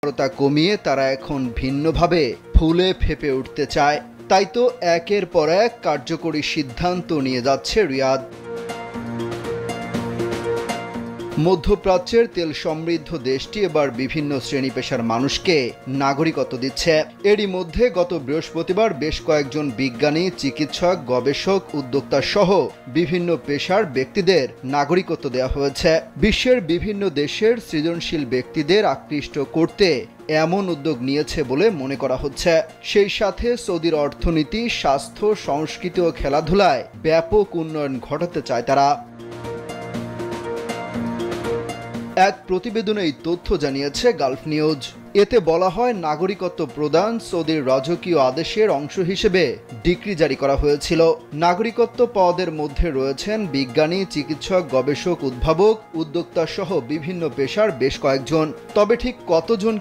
নির্ভরতা কমিয়ে তারা এখন ভিন্নভাবে ফুলে ফেঁপে উঠতে চায়। তাই তো একের পর এক কার্যকরী সিদ্ধান্ত নিয়ে যাচ্ছে রিয়াদ। মধ্যপ্রাচ্যের তেল সমৃদ্ধ দেশটি এবার বিভিন্ন শ্রেণী পেশার মানুষকে নাগরিকত্ব দিচ্ছে। এরই মধ্যে গত বৃহস্পতিবার বেশ কয়েকজন বিজ্ঞানী, চিকিৎসক, গবেষক, উদ্যোক্তা সহ বিভিন্ন পেশার ব্যক্তিদের নাগরিকত্ব দেওয়া হয়েছে। বিশ্বের বিভিন্ন দেশের সৃজনশীল ব্যক্তিদের আকৃষ্ট করতে এমন উদ্যোগ নিয়েছে বলে মনে করা হচ্ছে। সেই সাথে সৌদির অর্থনীতি, স্বাস্থ্য, সংস্কৃতি ও খেলাধুলায় ব্যাপক উন্নয়ন ঘটাতে চায় তারা। এক প্রতিবেদনে এই তথ্য জানিয়েছে গালফ নিউজ। এতে বলা হয়, নাগরিকত্ব প্রদান সৌদির রাজকীয় আদেশের অংশ হিসেবে ডিক্রি জারি করা হয়েছিল। নাগরিকত্ব পাওয়াদের মধ্যে রয়েছেন বিজ্ঞানী, চিকিৎসক, গবেষক, উদ্ভাবক, উদ্যোক্তা সহ বিভিন্ন পেশার বেশ কয়েকজন। তবে ঠিক কতজন